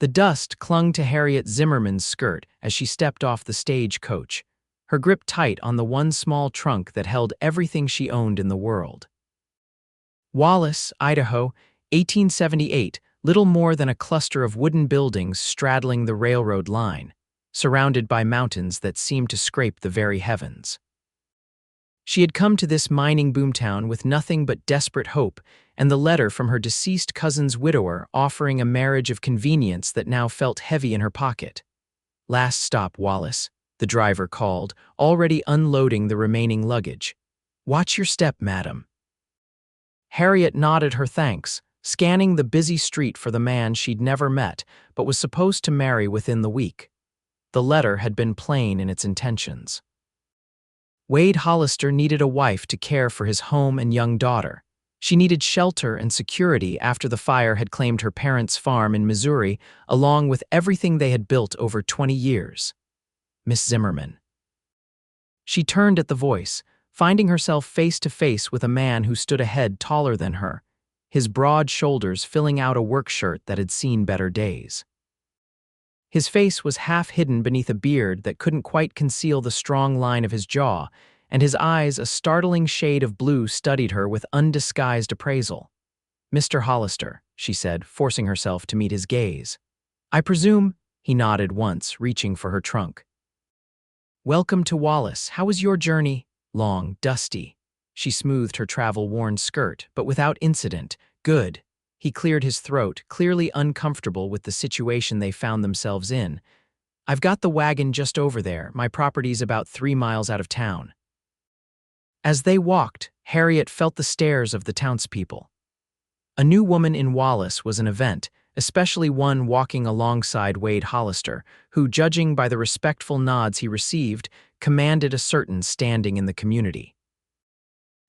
The dust clung to Harriet Zimmerman's skirt as she stepped off the stagecoach, her grip tight on the one small trunk that held everything she owned in the world. Wallace, Idaho, 1878, little more than a cluster of wooden buildings straddling the railroad line, surrounded by mountains that seemed to scrape the very heavens. She had come to this mining boomtown with nothing but desperate hope and the letter from her deceased cousin's widower offering a marriage of convenience that now felt heavy in her pocket. "Last stop, Wallace," the driver called, already unloading the remaining luggage. "Watch your step, madam." Harriet nodded her thanks, scanning the busy street for the man she'd never met but was supposed to marry within the week. The letter had been plain in its intentions. Wade Hollister needed a wife to care for his home and young daughter. She needed shelter and security after the fire had claimed her parents' farm in Missouri, along with everything they had built over 20 years. Miss Zimmerman. She turned at the voice, finding herself face to face with a man who stood a head taller than her, his broad shoulders filling out a work shirt that had seen better days. His face was half hidden beneath a beard that couldn't quite conceal the strong line of his jaw, and his eyes, a startling shade of blue, studied her with undisguised appraisal. "Mr. Hollister," she said, forcing herself to meet his gaze. "I presume," he nodded once, reaching for her trunk. "Welcome to Wallace. How was your journey?" "Long, dusty." She smoothed her travel-worn skirt, but without incident. "Good." He cleared his throat, clearly uncomfortable with the situation they found themselves in. "I've got the wagon just over there. My property's about 3 miles out of town." As they walked, Harriet felt the stares of the townspeople. A new woman in Wallace was an event, especially one walking alongside Wade Hollister, who, judging by the respectful nods he received, commanded a certain standing in the community.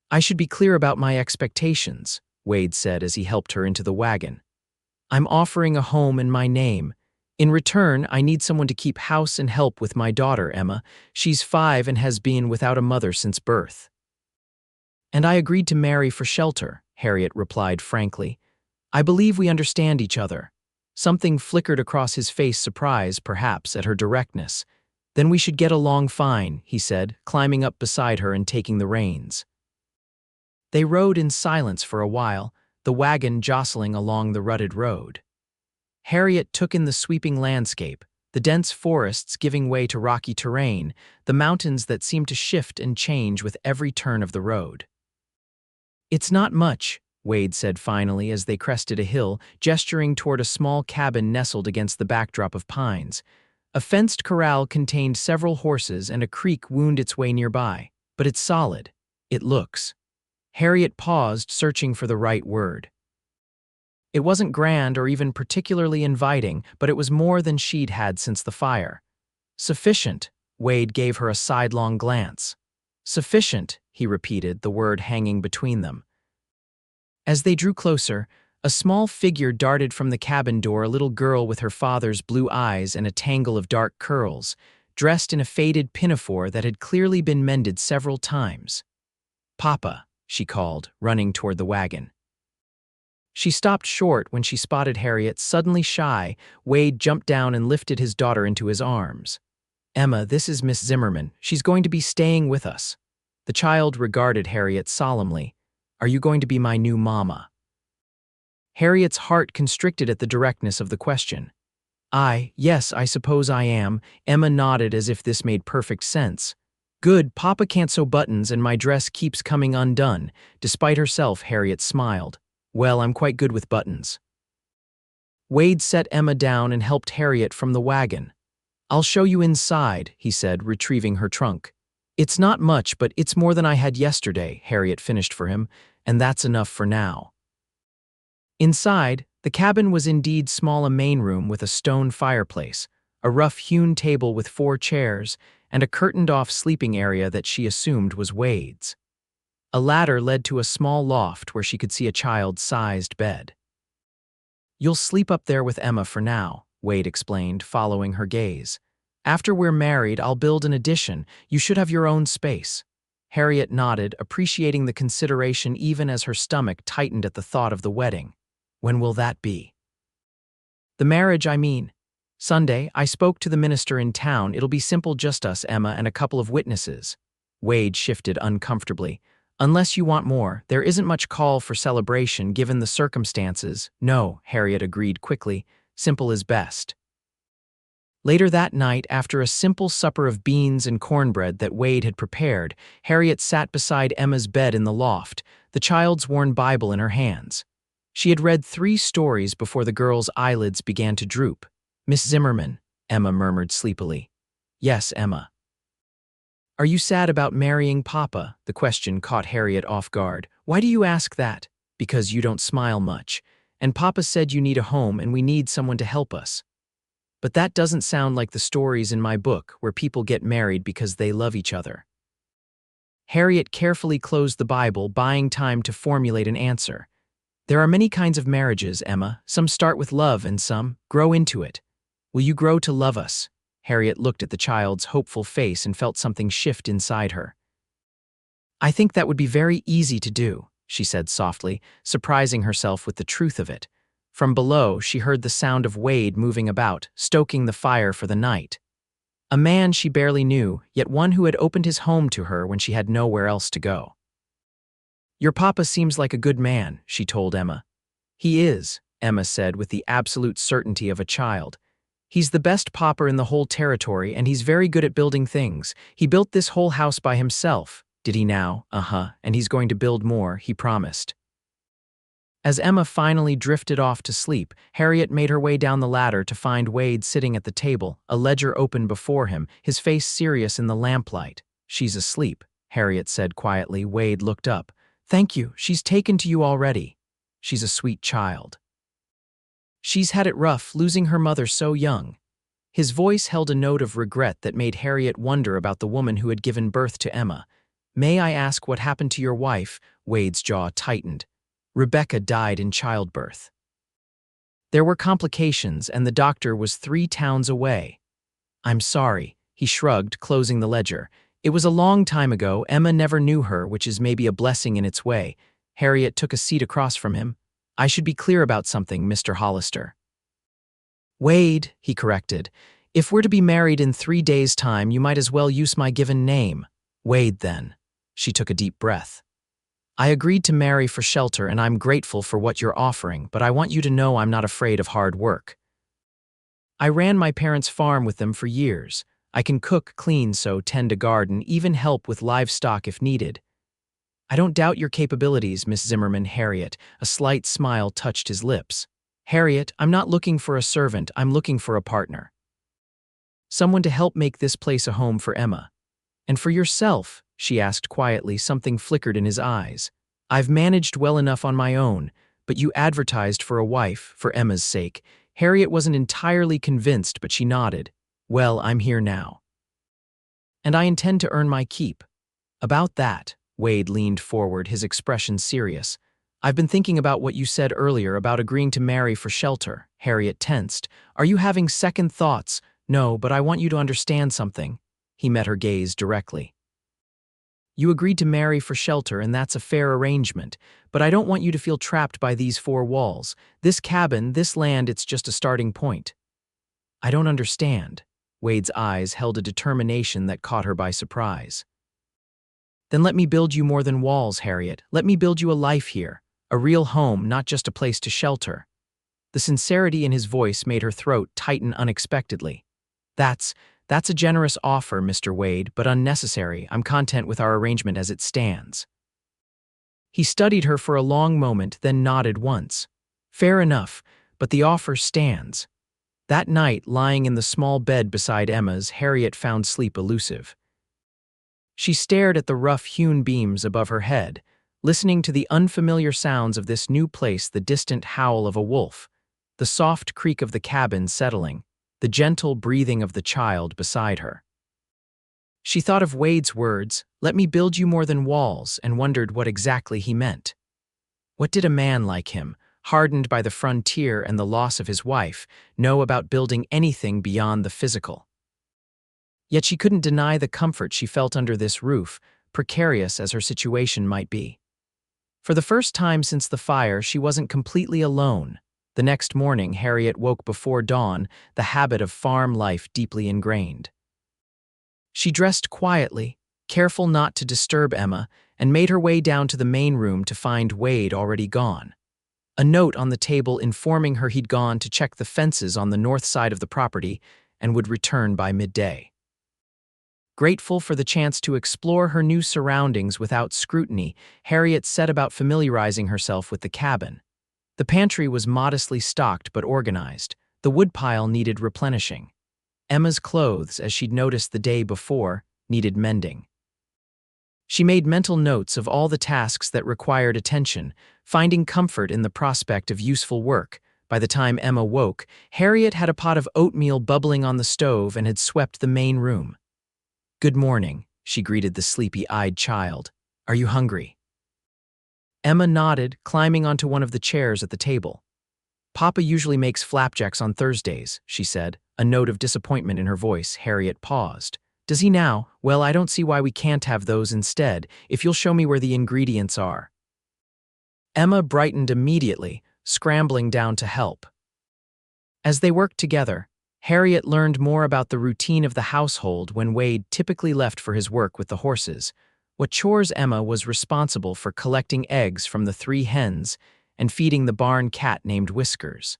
"I should be clear about my expectations," Wade said as he helped her into the wagon. "I'm offering a home in my name. In return, I need someone to keep house and help with my daughter, Emma. She's 5 and has been without a mother since birth." "And I agreed to marry for shelter," Harriet replied frankly. "I believe we understand each other." Something flickered across his face, surprise, perhaps, at her directness. "Then we should get along fine," he said, climbing up beside her and taking the reins. They rode in silence for a while, the wagon jostling along the rutted road. Harriet took in the sweeping landscape, the dense forests giving way to rocky terrain, the mountains that seemed to shift and change with every turn of the road. "It's not much," Wade said finally as they crested a hill, gesturing toward a small cabin nestled against the backdrop of pines. A fenced corral contained several horses and a creek wound its way nearby. "But it's solid. It looks." Harriet paused, searching for the right word. It wasn't grand or even particularly inviting, but it was more than she'd had since the fire. "Sufficient," Wade gave her a sidelong glance. "Sufficient," he repeated, the word hanging between them. As they drew closer, a small figure darted from the cabin door, a little girl with her father's blue eyes and a tangle of dark curls, dressed in a faded pinafore that had clearly been mended several times. "Papa," she called, running toward the wagon. She stopped short when she spotted Harriet. Suddenly shy, Wade jumped down and lifted his daughter into his arms. "Emma, this is Miss Zimmerman. She's going to be staying with us." The child regarded Harriet solemnly. "Are you going to be my new mama?" Harriet's heart constricted at the directness of the question. Yes, I suppose I am." Emma nodded as if this made perfect sense. "Good, Papa can't sew buttons and my dress keeps coming undone." Despite herself, Harriet smiled. "Well, I'm quite good with buttons." Wade set Emma down and helped Harriet from the wagon. "I'll show you inside," he said, retrieving her trunk. "It's not much, but it's more than I had yesterday," Harriet finished for him, "and that's enough for now." Inside, the cabin was indeed small, a main room with a stone fireplace, a rough-hewn table with 4 chairs, and a curtained-off sleeping area that she assumed was Wade's. A ladder led to a small loft where she could see a child-sized bed. "You'll sleep up there with Emma for now," Wade explained, following her gaze. "After we're married, I'll build an addition. You should have your own space." Harriet nodded, appreciating the consideration even as her stomach tightened at the thought of the wedding. "When will that be?" The marriage, I mean. Sunday, I spoke to the minister in town. It'll be simple, just us, Emma, and a couple of witnesses. Wade shifted uncomfortably. Unless you want more, there isn't much call for celebration given the circumstances. No, Harriet agreed quickly. Simple is best. Later that night, after a simple supper of beans and cornbread that Wade had prepared, Harriet sat beside Emma's bed in the loft, the child's worn Bible in her hands. She had read 3 stories before the girl's eyelids began to droop. Miss Zimmerman, Emma murmured sleepily. Yes, Emma. Are you sad about marrying Papa? The question caught Harriet off guard. Why do you ask that? Because you don't smile much. And Papa said you need a home and we need someone to help us. But that doesn't sound like the stories in my book where people get married because they love each other. Harriet carefully closed the Bible, buying time to formulate an answer. There are many kinds of marriages, Emma. Some start with love and some grow into it. Will you grow to love us? Harriet looked at the child's hopeful face and felt something shift inside her. I think that would be very easy to do, she said softly, surprising herself with the truth of it. From below, she heard the sound of Wade moving about, stoking the fire for the night. A man she barely knew, yet one who had opened his home to her when she had nowhere else to go. Your papa seems like a good man, she told Emma. He is, Emma said with the absolute certainty of a child. He's the best pauper in the whole territory, and he's very good at building things. He built this whole house by himself. Did he now? And he's going to build more, he promised. As Emma finally drifted off to sleep, Harriet made her way down the ladder to find Wade sitting at the table, a ledger open before him, his face serious in the lamplight. She's asleep, Harriet said quietly. Wade looked up. Thank you, she's taken to you already. She's a sweet child. She's had it rough, losing her mother so young. His voice held a note of regret that made Harriet wonder about the woman who had given birth to Emma. May I ask what happened to your wife? Wade's jaw tightened. Rebecca died in childbirth. There were complications, and the doctor was 3 towns away. I'm sorry, he shrugged, closing the ledger. It was a long time ago. Emma never knew her, which is maybe a blessing in its way. Harriet took a seat across from him. I should be clear about something, Mr. Hollister. Wade, he corrected. If we're to be married in 3 days' time, you might as well use my given name. Wade, then. She took a deep breath. I agreed to marry for shelter, and I'm grateful for what you're offering, but I want you to know I'm not afraid of hard work. I ran my parents' farm with them for years. I can cook, clean, sew, tend a garden, even help with livestock if needed. I don't doubt your capabilities, Miss Zimmerman. Harriet, a slight smile touched his lips. Harriet, I'm not looking for a servant, I'm looking for a partner. Someone to help make this place a home for Emma. And for yourself, she asked quietly. Something flickered in his eyes. I've managed well enough on my own, but you advertised for a wife, for Emma's sake. Harriet wasn't entirely convinced, but she nodded. Well, I'm here now. And I intend to earn my keep. About that, Wade leaned forward, his expression serious. I've been thinking about what you said earlier about agreeing to marry for shelter. Harriet tensed. Are you having second thoughts? No, but I want you to understand something. He met her gaze directly. You agreed to marry for shelter, and that's a fair arrangement, but I don't want you to feel trapped by these 4 walls. This cabin, this land, it's just a starting point. I don't understand. Wade's eyes held a determination that caught her by surprise. Then let me build you more than walls, Harriet. Let me build you a life here, a real home, not just a place to shelter. The sincerity in his voice made her throat tighten unexpectedly. That's a generous offer, Mr. Wade, but unnecessary. I'm content with our arrangement as it stands. He studied her for a long moment, then nodded once. Fair enough, but the offer stands. That night, lying in the small bed beside Emma's, Harriet found sleep elusive. She stared at the rough-hewn beams above her head, listening to the unfamiliar sounds of this new place, the distant howl of a wolf, the soft creak of the cabin settling, the gentle breathing of the child beside her. She thought of Wade's words, let me build you more than walls, and wondered what exactly he meant. What did a man like him, hardened by the frontier and the loss of his wife, know about building anything beyond the physical? Yet she couldn't deny the comfort she felt under this roof, precarious as her situation might be. For the first time since the fire, she wasn't completely alone. The next morning, Harriet woke before dawn, the habit of farm life deeply ingrained. She dressed quietly, careful not to disturb Emma, and made her way down to the main room to find Wade already gone. A note on the table informing her he'd gone to check the fences on the north side of the property and would return by midday. Grateful for the chance to explore her new surroundings without scrutiny, Harriet set about familiarizing herself with the cabin. The pantry was modestly stocked but organized. The woodpile needed replenishing. Emma's clothes, as she'd noticed the day before, needed mending. She made mental notes of all the tasks that required attention, finding comfort in the prospect of useful work. By the time Emma woke, Harriet had a pot of oatmeal bubbling on the stove and had swept the main room. "Good morning," she greeted the sleepy-eyed child. "Are you hungry?" Emma nodded, climbing onto one of the chairs at the table. "Papa usually makes flapjacks on Thursdays," she said, a note of disappointment in her voice. Harriet paused. "Does he now? Well, I don't see why we can't have those instead, if you'll show me where the ingredients are." Emma brightened immediately, scrambling down to help. As they worked together, Harriet learned more about the routine of the household when Wade typically left for his work with the horses. What chores Emma was responsible for collecting eggs from the 3 hens and feeding the barn cat named Whiskers,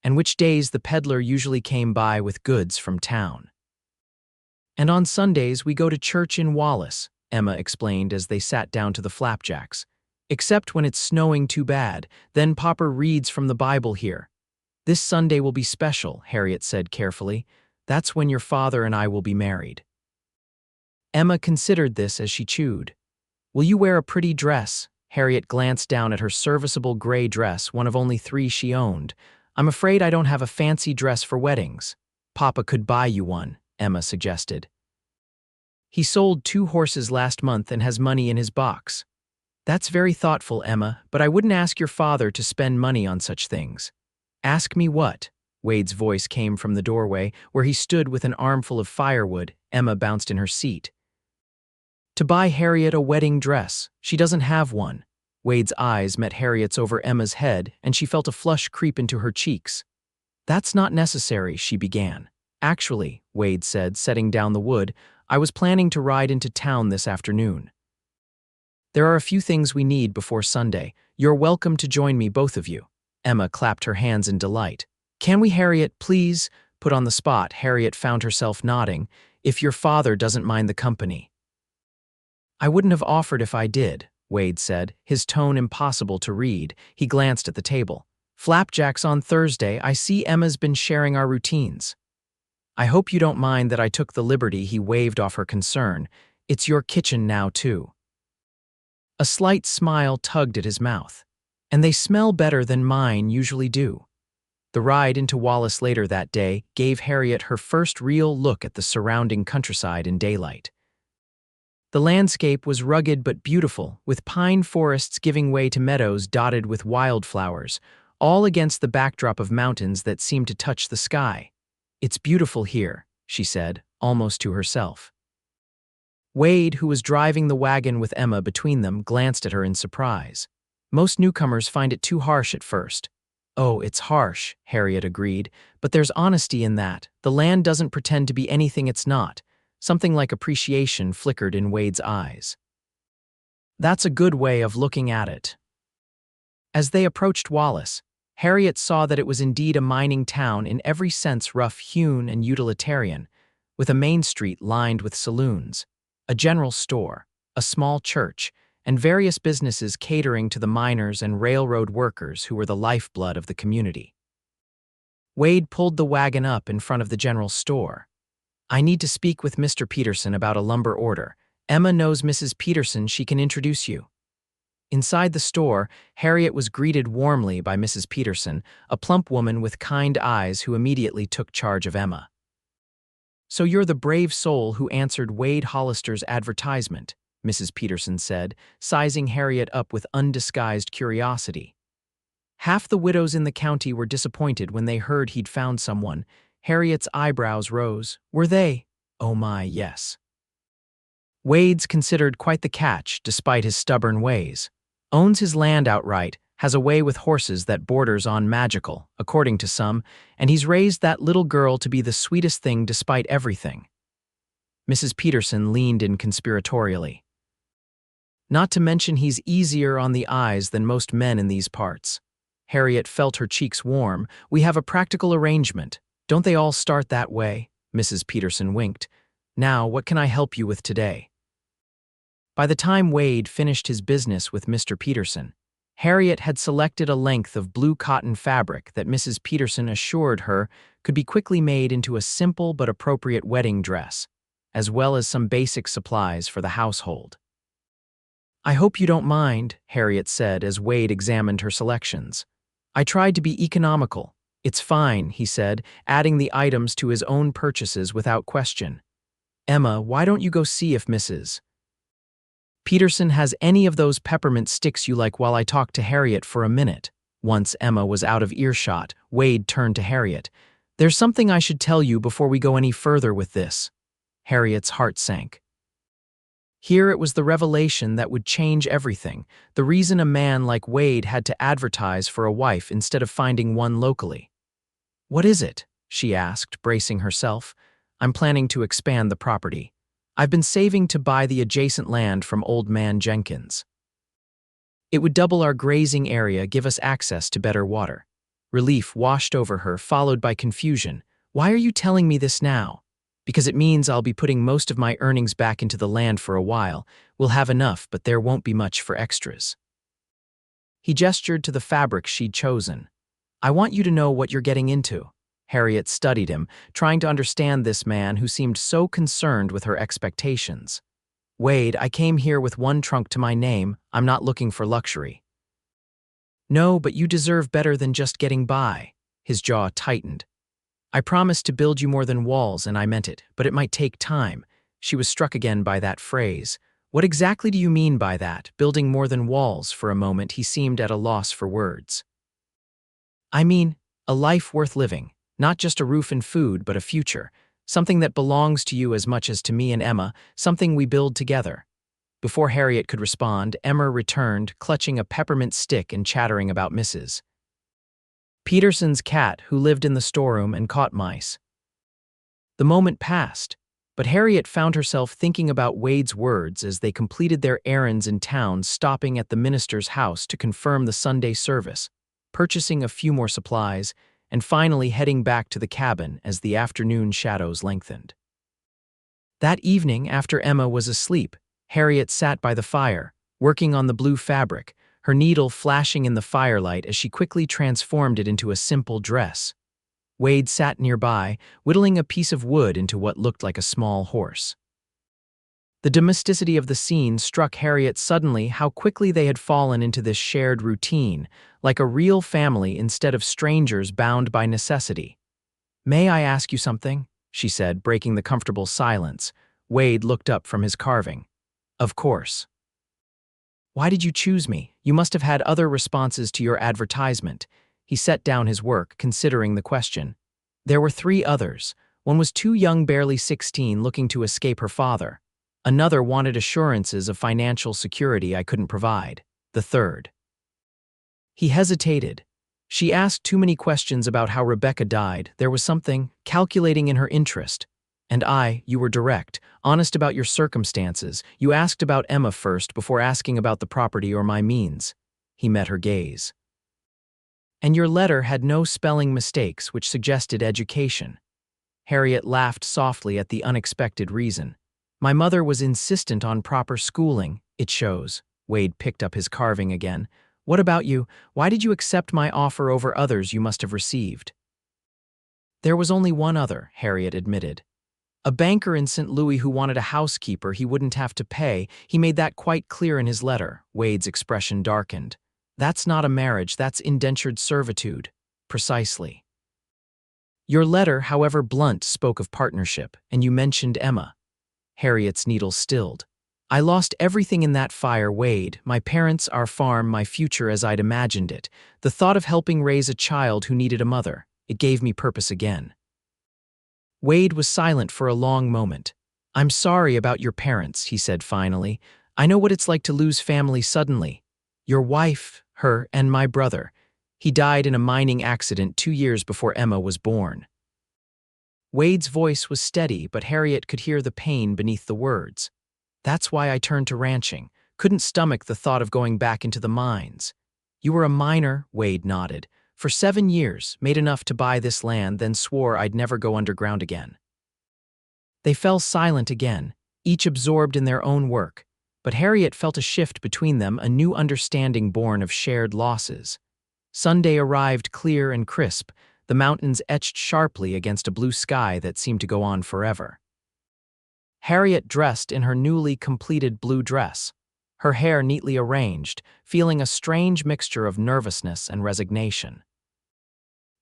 and which days the peddler usually came by with goods from town. "And on Sundays we go to church in Wallace," Emma explained as they sat down to the flapjacks. "Except when it's snowing too bad, then Papa reads from the Bible here. This Sunday will be special," Harriet said carefully. "That's when your father and I will be married." Emma considered this as she chewed. "Will you wear a pretty dress?" Harriet glanced down at her serviceable gray dress, one of only 3 she owned. "I'm afraid I don't have a fancy dress for weddings." "Papa could buy you one," Emma suggested. "He sold 2 horses last month and has money in his box." "That's very thoughtful, Emma, but I wouldn't ask your father to spend money on such things." "Ask me what?" Wade's voice came from the doorway, where he stood with an armful of firewood. Emma bounced in her seat. "To buy Harriet a wedding dress. She doesn't have one." Wade's eyes met Harriet's over Emma's head, and she felt a flush creep into her cheeks. "That's not necessary," she began. "Actually," Wade said, setting down the wood, "I was planning to ride into town this afternoon. There are a few things we need before Sunday. You're welcome to join me, both of you." Emma clapped her hands in delight. "Can we, Harriet, please?" Put on the spot, Harriet found herself nodding. "If your father doesn't mind the company." "I wouldn't have offered if I did," Wade said, his tone impossible to read. He glanced at the table. "Flapjacks on Thursday. I see Emma's been sharing our routines." "I hope you don't mind that I took the liberty," he waved off her concern. "It's your kitchen now, too." A slight smile tugged at his mouth. "And they smell better than mine usually do." The ride into Wallace later that day gave Harriet her first real look at the surrounding countryside in daylight. The landscape was rugged but beautiful, with pine forests giving way to meadows dotted with wildflowers, all against the backdrop of mountains that seemed to touch the sky. "It's beautiful here," she said, almost to herself. Wade, who was driving the wagon with Emma between them, glanced at her in surprise. "Most newcomers find it too harsh at first." "Oh, it's harsh," Harriet agreed, "but there's honesty in that. The land doesn't pretend to be anything it's not." Something like appreciation flickered in Wade's eyes. "That's a good way of looking at it." As they approached Wallace, Harriet saw that it was indeed a mining town in every sense, rough-hewn and utilitarian, with a main street lined with saloons, a general store, a small church, and various businesses catering to the miners and railroad workers who were the lifeblood of the community. Wade pulled the wagon up in front of the general store. "I need to speak with Mr. Peterson about a lumber order. Emma knows Mrs. Peterson. She can introduce you." Inside the store, Harriet was greeted warmly by Mrs. Peterson, a plump woman with kind eyes who immediately took charge of Emma. "So you're the brave soul who answered Wade Hollister's advertisement," Mrs. Peterson said, sizing Harriet up with undisguised curiosity. Half the widows in the county were disappointed when they heard he'd found someone. Harriet's eyebrows rose. "Were they?" "Oh my, yes." Wade's considered quite the catch, despite his stubborn ways. "Owns his land outright, has a way with horses that borders on magical, according to some, and he's raised that little girl to be the sweetest thing despite everything." Mrs. Peterson leaned in conspiratorially. "Not to mention he's easier on the eyes than most men in these parts." Harriet felt her cheeks warm. "We have a practical arrangement. Don't they all start that way?" Mrs. Peterson winked. "Now, what can I help you with today?" By the time Wade finished his business with Mr. Peterson, Harriet had selected a length of blue cotton fabric that Mrs. Peterson assured her could be quickly made into a simple but appropriate wedding dress, as well as some basic supplies for the household. "I hope you don't mind," Harriet said as Wade examined her selections. "I tried to be economical." "It's fine," he said, adding the items to his own purchases without question. "Emma, why don't you go see if Mrs. Peterson has any of those peppermint sticks you like while I talk to Harriet for a minute?" Once Emma was out of earshot, Wade turned to Harriet. "There's something I should tell you before we go any further with this." Harriet's heart sank. Here it was the revelation that would change everything, the reason a man like Wade had to advertise for a wife instead of finding one locally. "What is it?" she asked, bracing herself. "I'm planning to expand the property. I've been saving to buy the adjacent land from Old Man Jenkins. It would double our grazing area, give us access to better water." Relief washed over her, followed by confusion. "Why are you telling me this now?" "Because it means I'll be putting most of my earnings back into the land for a while. We'll have enough, but there won't be much for extras." He gestured to the fabric she'd chosen. "I want you to know what you're getting into." Harriet studied him, trying to understand this man who seemed so concerned with her expectations. "Wade, I came here with one trunk to my name. I'm not looking for luxury." "No, but you deserve better than just getting by." His jaw tightened. "I promised to build you more than walls, and I meant it, but it might take time." She was struck again by that phrase. "What exactly do you mean by that, building more than walls?" For a moment, he seemed at a loss for words. "I mean, a life worth living. Not just a roof and food, but a future. Something that belongs to you as much as to me and Emma, something we build together." Before Harriet could respond, Emma returned, clutching a peppermint stick and chattering about Mrs. Peterson's cat, who lived in the storeroom and caught mice. The moment passed, but Harriet found herself thinking about Wade's words as they completed their errands in town, stopping at the minister's house to confirm the Sunday service, purchasing a few more supplies, and finally heading back to the cabin as the afternoon shadows lengthened. That evening, after Emma was asleep, Harriet sat by the fire, working on the blue fabric, her needle flashing in the firelight as she quickly transformed it into a simple dress. Wade sat nearby, whittling a piece of wood into what looked like a small horse. The domesticity of the scene struck Harriet suddenly how quickly they had fallen into this shared routine, like a real family instead of strangers bound by necessity. "May I ask you something?" she said, breaking the comfortable silence. Wade looked up from his carving. "Of course." "Why did you choose me? You must have had other responses to your advertisement." He set down his work, considering the question. "There were 3 others. One was too young, barely 16, looking to escape her father. Another wanted assurances of financial security I couldn't provide. The third—" He hesitated. "She asked too many questions about how Rebecca died. There was something calculating in her interest. And you were direct, honest about your circumstances. You asked about Emma first before asking about the property or my means." He met her gaze. "And your letter had no spelling mistakes, which suggested education." Harriet laughed softly at the unexpected reason. "My mother was insistent on proper schooling. It shows." Wade picked up his carving again. "What about you? Why did you accept my offer over others you must have received?" "There was only one other," Harriet admitted. "A banker in St. Louis who wanted a housekeeper he wouldn't have to pay. He made that quite clear in his letter." Wade's expression darkened. "That's not a marriage, that's indentured servitude." "Precisely." "Your letter, however blunt, spoke of partnership, and you mentioned Emma." Harriet's needle stilled. "I lost everything in that fire, Wade. My parents, our farm, my future as I'd imagined it. The thought of helping raise a child who needed a mother, it gave me purpose again." Wade was silent for a long moment. "I'm sorry about your parents," he said finally. "I know what it's like to lose family suddenly. Your wife," her and my brother. He died in a mining accident 2 years before Emma was born. Wade's voice was steady, but Harriet could hear the pain beneath the words. That's why I turned to ranching. Couldn't stomach the thought of going back into the mines. You were a miner, Wade nodded. For 7 years, made enough to buy this land, then swore I'd never go underground again. They fell silent again, each absorbed in their own work, but Harriet felt a shift between them, a new understanding born of shared losses. Sunday arrived clear and crisp, the mountains etched sharply against a blue sky that seemed to go on forever. Harriet dressed in her newly completed blue dress, her hair neatly arranged, feeling a strange mixture of nervousness and resignation.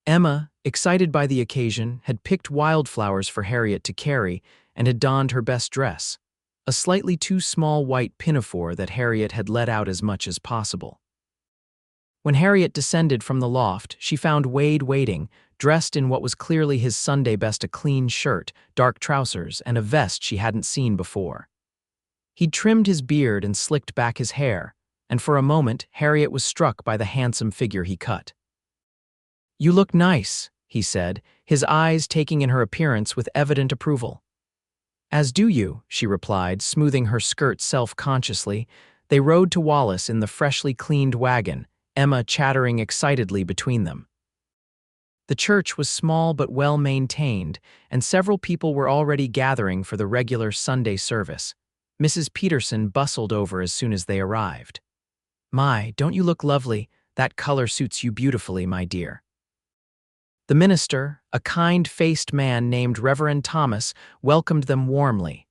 Emma, excited by the occasion, had picked wildflowers for Harriet to carry and had donned her best dress, a slightly too small white pinafore that Harriet had let out as much as possible. When Harriet descended from the loft, she found Wade waiting, dressed in what was clearly his Sunday best, a clean shirt, dark trousers, and a vest she hadn't seen before. He'd trimmed his beard and slicked back his hair, and for a moment Harriet was struck by the handsome figure he cut. "You look nice," he said, his eyes taking in her appearance with evident approval. "As do you," she replied, smoothing her skirt self-consciously. They rode to Wallace in the freshly cleaned wagon, Emma chattering excitedly between them. The church was small but well-maintained, and several people were already gathering for the regular Sunday service. Mrs. Peterson bustled over as soon as they arrived. "My, don't you look lovely? That color suits you beautifully, my dear." The minister, a kind-faced man named Reverend Thomas, welcomed them warmly.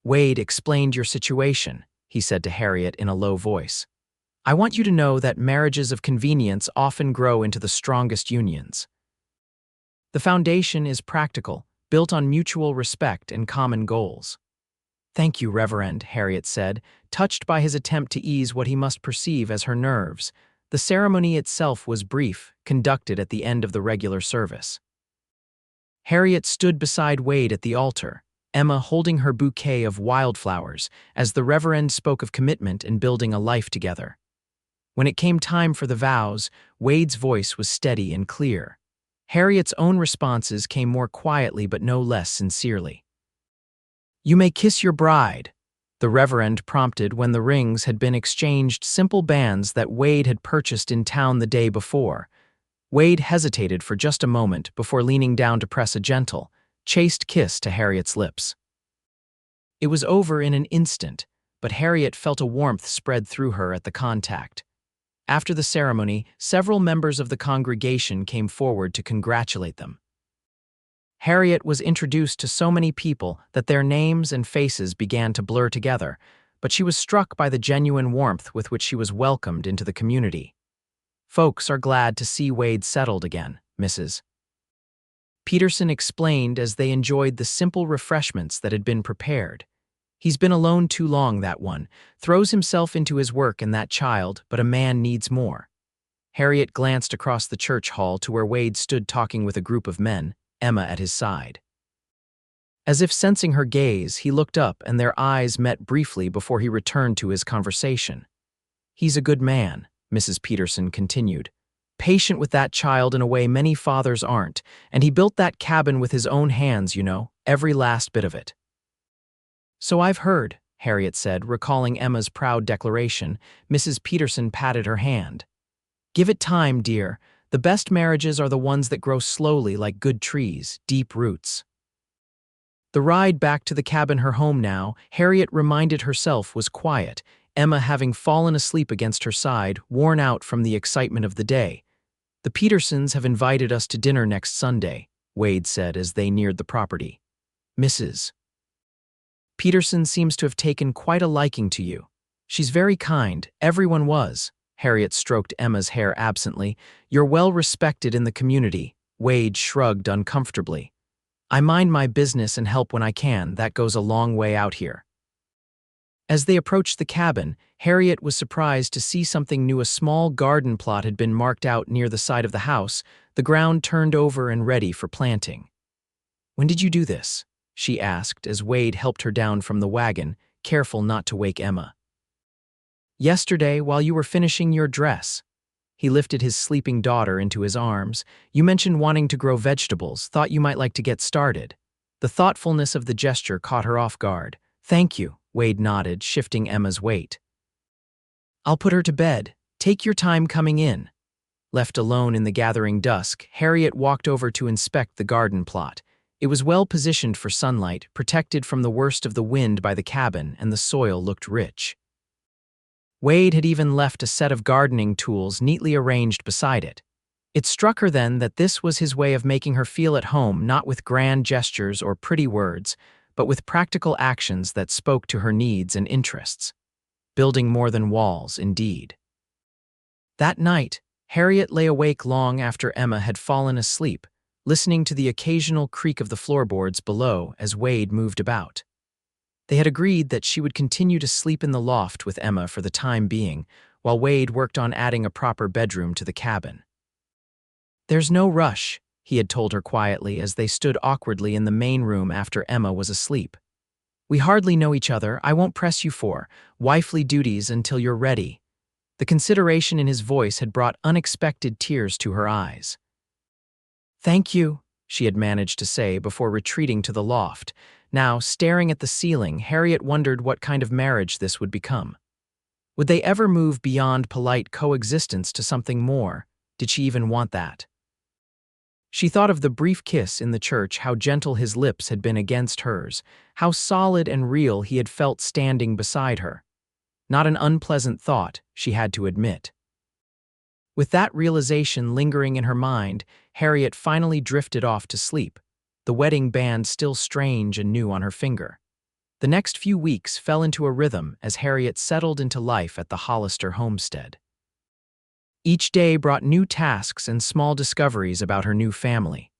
"Wade explained your situation," he said to Harriet in a low voice. "I want you to know that marriages of convenience often grow into the strongest unions. The foundation is practical, built on mutual respect and common goals." "Thank you, Reverend," Harriet said, touched by his attempt to ease what he must perceive as her nerves. The ceremony itself was brief, conducted at the end of the regular service. Harriet stood beside Wade at the altar, Emma holding her bouquet of wildflowers, as the Reverend spoke of commitment and building a life together. When it came time for the vows, Wade's voice was steady and clear. Harriet's own responses came more quietly but no less sincerely. "You may kiss your bride," the Reverend prompted when the rings had been exchanged, simple bands that Wade had purchased in town the day before. Wade hesitated for just a moment before leaning down to press a gentle, chaste kiss to Harriet's lips. It was over in an instant, but Harriet felt a warmth spread through her at the contact. After the ceremony, several members of the congregation came forward to congratulate them. Harriet was introduced to so many people that their names and faces began to blur together, but she was struck by the genuine warmth with which she was welcomed into the community. "Folks are glad to see Wade settled again, Mrs. Peterson explained as they enjoyed the simple refreshments that had been prepared. "He's been alone too long, that one. Throws himself into his work and that child, but a man needs more." Harriet glanced across the church hall to where Wade stood talking with a group of men, Emma at his side. As if sensing her gaze, he looked up and their eyes met briefly before he returned to his conversation. "He's a good man," Mrs. Peterson continued. "Patient with that child in a way many fathers aren't, and he built that cabin with his own hands, you know, every last bit of it." "So I've heard," Harriet said, recalling Emma's proud declaration. Mrs. Peterson patted her hand. "Give it time, dear. The best marriages are the ones that grow slowly like good trees, deep roots." The ride back to the cabin, her home now, Harriet reminded herself was quiet, Emma having fallen asleep against her side, worn out from the excitement of the day. "The Petersons have invited us to dinner next Sunday," Wade said as they neared the property. "Mrs. Peterson seems to have taken quite a liking to you. She's very kind, everyone was." Harriet stroked Emma's hair absently. "You're well respected in the community." Wade shrugged uncomfortably. "I mind my business and help when I can. That goes a long way out here." As they approached the cabin, Harriet was surprised to see something new. A small garden plot had been marked out near the side of the house, the ground turned over and ready for planting. "When did you do this?" she asked as Wade helped her down from the wagon, careful not to wake Emma. "Yesterday, while you were finishing your dress." He lifted his sleeping daughter into his arms. "You mentioned wanting to grow vegetables. Thought you might like to get started." The thoughtfulness of the gesture caught her off guard. "Thank you," Wade nodded, shifting Emma's weight. "I'll put her to bed. Take your time coming in." Left alone in the gathering dusk, Harriet walked over to inspect the garden plot. It was well positioned for sunlight, protected from the worst of the wind by the cabin, and the soil looked rich. Wade had even left a set of gardening tools neatly arranged beside it. It struck her then that this was his way of making her feel at home, not with grand gestures or pretty words, but with practical actions that spoke to her needs and interests. Building more than walls, indeed. That night, Harriet lay awake long after Emma had fallen asleep, listening to the occasional creak of the floorboards below as Wade moved about. They had agreed that she would continue to sleep in the loft with Emma for the time being, while Wade worked on adding a proper bedroom to the cabin. "There's no rush," he had told her quietly as they stood awkwardly in the main room after Emma was asleep. "We hardly know each other. I won't press you for wifely duties until you're ready." The consideration in his voice had brought unexpected tears to her eyes. "Thank you," she had managed to say before retreating to the loft. Now, staring at the ceiling, Harriet wondered what kind of marriage this would become. Would they ever move beyond polite coexistence to something more? Did she even want that? She thought of the brief kiss in the church, how gentle his lips had been against hers, how solid and real he had felt standing beside her. Not an unpleasant thought, she had to admit. With that realization lingering in her mind, Harriet finally drifted off to sleep, the wedding band still strange and new on her finger. The next few weeks fell into a rhythm as Harriet settled into life at the Hollister homestead. Each day brought new tasks and small discoveries about her new family.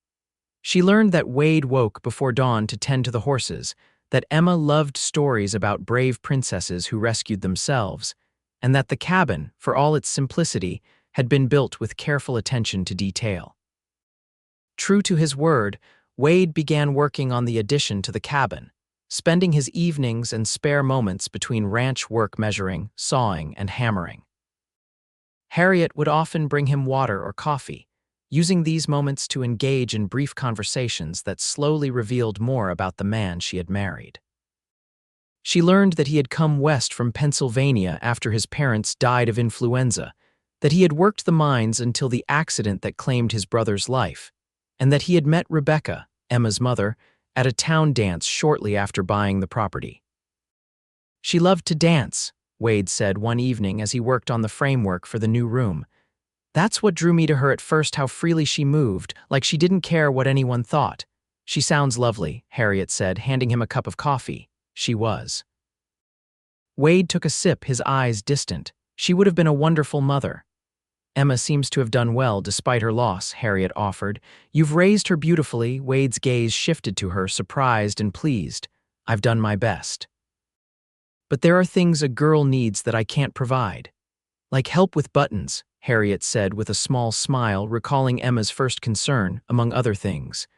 She learned that Wade woke before dawn to tend to the horses, that Emma loved stories about brave princesses who rescued themselves, and that the cabin, for all its simplicity, had been built with careful attention to detail. True to his word, Wade began working on the addition to the cabin, spending his evenings and spare moments between ranch work measuring, sawing, and hammering. Harriet would often bring him water or coffee, using these moments to engage in brief conversations that slowly revealed more about the man she had married. She learned that he had come west from Pennsylvania after his parents died of influenza, that he had worked the mines until the accident that claimed his brother's life, and that he had met Rebecca, Emma's mother, at a town dance shortly after buying the property. "She loved to dance," Wade said one evening as he worked on the framework for the new room. "That's what drew me to her at first, how freely she moved, like she didn't care what anyone thought." "She sounds lovely," Harriet said, handing him a cup of coffee. She was. Wade took a sip, his eyes distant. "She would have been a wonderful mother." "Emma seems to have done well despite her loss," Harriet offered. "You've raised her beautifully." Wade's gaze shifted to her, surprised and pleased. "I've done my best. But there are things a girl needs that I can't provide. Like help with buttons," Harriet said with a small smile, recalling Emma's first concern, among other things.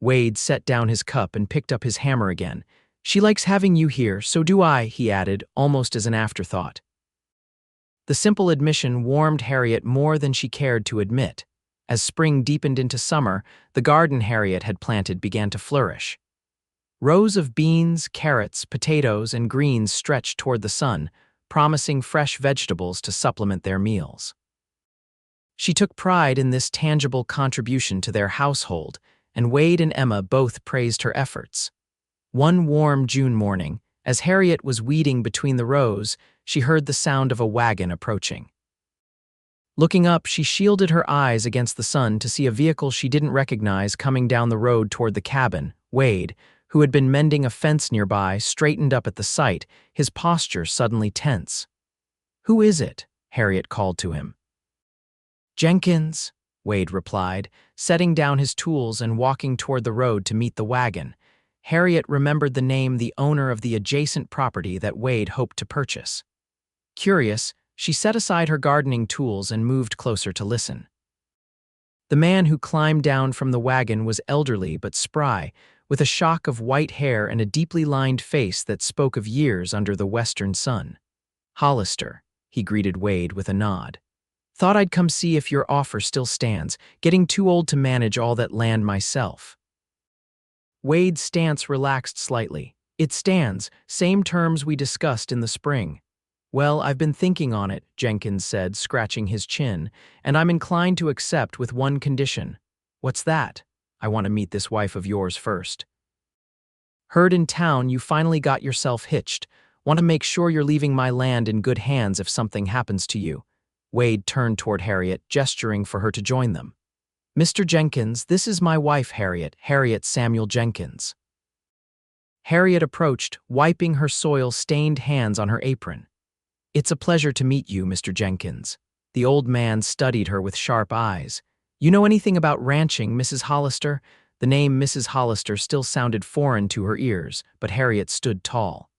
Wade set down his cup and picked up his hammer again. "She likes having you here, so do I," he added, almost as an afterthought. The simple admission warmed Harriet more than she cared to admit. As spring deepened into summer, the garden Harriet had planted began to flourish. Rows of beans, carrots, potatoes, and greens stretched toward the sun, promising fresh vegetables to supplement their meals. She took pride in this tangible contribution to their household, and Wade and Emma both praised her efforts. One warm June morning, as Harriet was weeding between the rows, she heard the sound of a wagon approaching. Looking up, she shielded her eyes against the sun to see a vehicle she didn't recognize coming down the road toward the cabin. Wade, who had been mending a fence nearby, straightened up at the sight, his posture suddenly tense. "Who is it?" Harriet called to him. "Jenkins," Wade replied, setting down his tools and walking toward the road to meet the wagon. Harriet remembered the name, the owner of the adjacent property that Wade hoped to purchase. Curious, she set aside her gardening tools and moved closer to listen. The man who climbed down from the wagon was elderly but spry, with a shock of white hair and a deeply lined face that spoke of years under the western sun. "Hollister," he greeted Wade with a nod. Thought I'd come see if your offer still stands, getting too old to manage all that land myself. Wade's stance relaxed slightly. It stands, same terms we discussed in the spring. Well, I've been thinking on it, Jenkins said, scratching his chin, and I'm inclined to accept with one condition. What's that? I want to meet this wife of yours first. Heard in town you finally got yourself hitched. Want to make sure you're leaving my land in good hands if something happens to you. Wade turned toward Harriet, gesturing for her to join them. Mr. Jenkins, this is my wife, Harriet Samuel Jenkins. Harriet approached, wiping her soil-stained hands on her apron. It's a pleasure to meet you, Mr. Jenkins. The old man studied her with sharp eyes. You know anything about ranching, Mrs. Hollister? The name Mrs. Hollister still sounded foreign to her ears, but Harriet stood tall.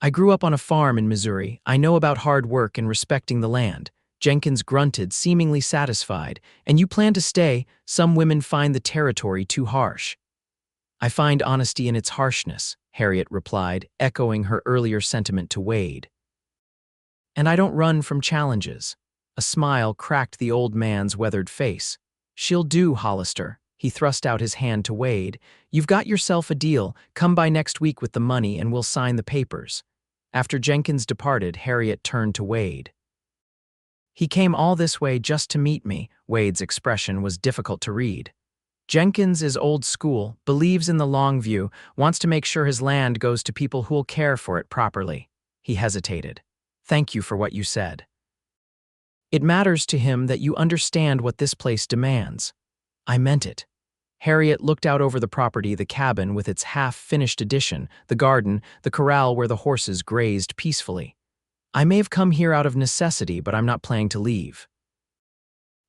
I grew up on a farm in Missouri. I know about hard work and respecting the land. Jenkins grunted, seemingly satisfied. And you plan to stay? Some women find the territory too harsh. I find honesty in its harshness, Harriet replied, echoing her earlier sentiment to Wade. And I don't run from challenges. A smile cracked the old man's weathered face. She'll do, Hollister. He thrust out his hand to Wade. You've got yourself a deal. Come by next week with the money and we'll sign the papers. After Jenkins departed, Harriet turned to Wade. He came all this way just to meet me. Wade's expression was difficult to read. Jenkins is old school, believes in the long view, wants to make sure his land goes to people who'll care for it properly. He hesitated. Thank you for what you said. It matters to him that you understand what this place demands. I meant it. Harriet looked out over the property, the cabin with its half-finished addition, the garden, the corral where the horses grazed peacefully. I may have come here out of necessity, but I'm not planning to leave.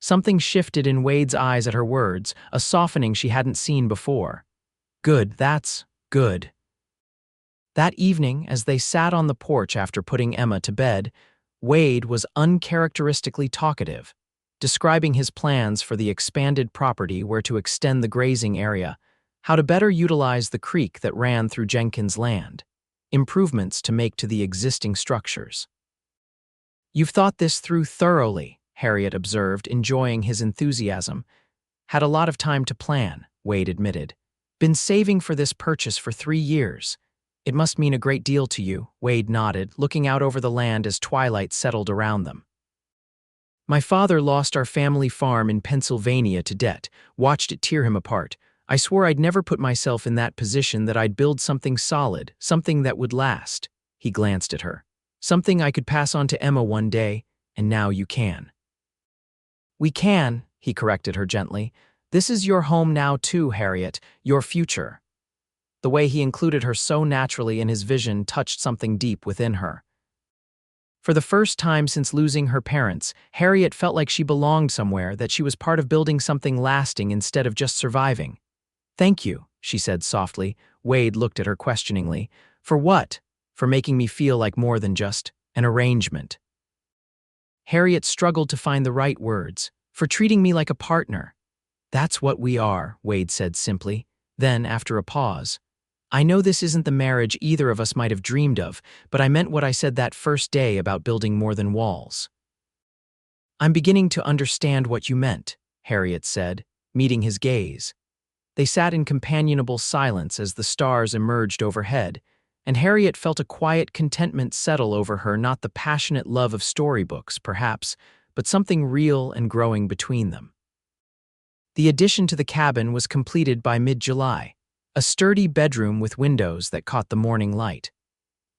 Something shifted in Wade's eyes at her words, a softening she hadn't seen before. Good, that's good. That evening, as they sat on the porch after putting Emma to bed, Wade was uncharacteristically talkative, describing his plans for the expanded property, where to extend the grazing area, how to better utilize the creek that ran through Jenkins' land, improvements to make to the existing structures. You've thought this through thoroughly, Harriet observed, enjoying his enthusiasm. Had a lot of time to plan, Wade admitted. Been saving for this purchase for 3 years. It must mean a great deal to you, Wade nodded, looking out over the land as twilight settled around them. My father lost our family farm in Pennsylvania to debt, watched it tear him apart. I swore I'd never put myself in that position, that I'd build something solid, something that would last. He glanced at her. Something I could pass on to Emma one day, and now you can. We can, he corrected her gently. This is your home now too, Harriet, your future. The way he included her so naturally in his vision touched something deep within her. For the first time since losing her parents, Harriet felt like she belonged somewhere, that she was part of building something lasting instead of just surviving. Thank you, she said softly. Wade looked at her questioningly. For what? For making me feel like more than just an arrangement. Harriet struggled to find the right words. For treating me like a partner. That's what we are, Wade said simply. Then, after a pause, I know this isn't the marriage either of us might have dreamed of, but I meant what I said that first day about building more than walls. I'm beginning to understand what you meant, Harriet said, meeting his gaze. They sat in companionable silence as the stars emerged overhead, and Harriet felt a quiet contentment settle over her, not the passionate love of storybooks, perhaps, but something real and growing between them. The addition to the cabin was completed by mid-July, a sturdy bedroom with windows that caught the morning light.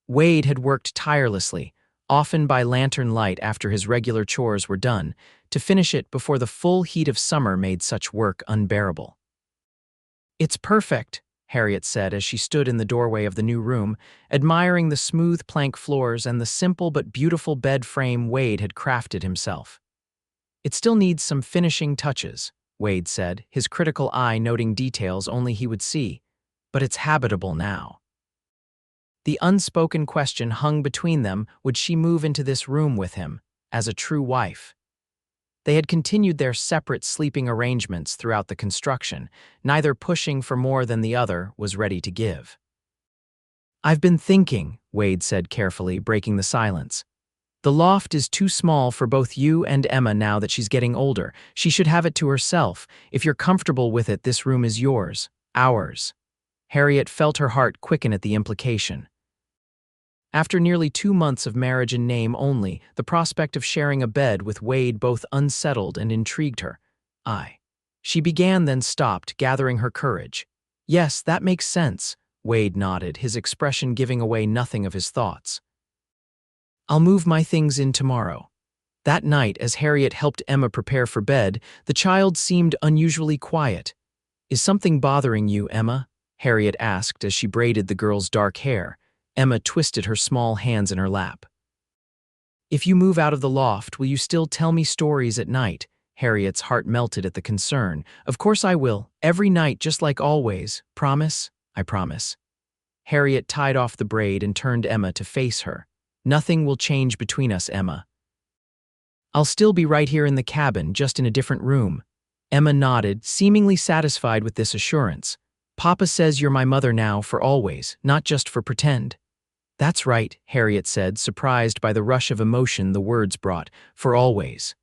Wade had worked tirelessly, often by lantern light after his regular chores were done, to finish it before the full heat of summer made such work unbearable. It's perfect, Harriet said as she stood in the doorway of the new room, admiring the smooth plank floors and the simple but beautiful bed frame Wade had crafted himself. It still needs some finishing touches, Wade said, his critical eye noting details only he would see, but it's habitable now. The unspoken question hung between them: would she move into this room with him, as a true wife? They had continued their separate sleeping arrangements throughout the construction, neither pushing for more than the other was ready to give. I've been thinking, Wade said carefully, breaking the silence. The loft is too small for both you and Emma now that she's getting older. She should have it to herself. If you're comfortable with it, this room is yours. Ours." Harriet felt her heart quicken at the implication. After nearly 2 months of marriage in name only, the prospect of sharing a bed with Wade both unsettled and intrigued her. She began, then stopped, gathering her courage. "Yes, that makes sense," Wade nodded, his expression giving away nothing of his thoughts. "I'll move my things in tomorrow." That night, as Harriet helped Emma prepare for bed, the child seemed unusually quiet. "Is something bothering you, Emma?" Harriet asked as she braided the girl's dark hair. Emma twisted her small hands in her lap. "If you move out of the loft, will you still tell me stories at night?" Harriet's heart melted at the concern. "Of course I will. Every night, just like always. Promise?" "I promise." Harriet tied off the braid and turned Emma to face her. "Nothing will change between us, Emma. I'll still be right here in the cabin, just in a different room." Emma nodded, seemingly satisfied with this assurance. "Papa says you're my mother now for always, not just for pretend." "That's right," Harriet said, surprised by the rush of emotion the words brought. "For always."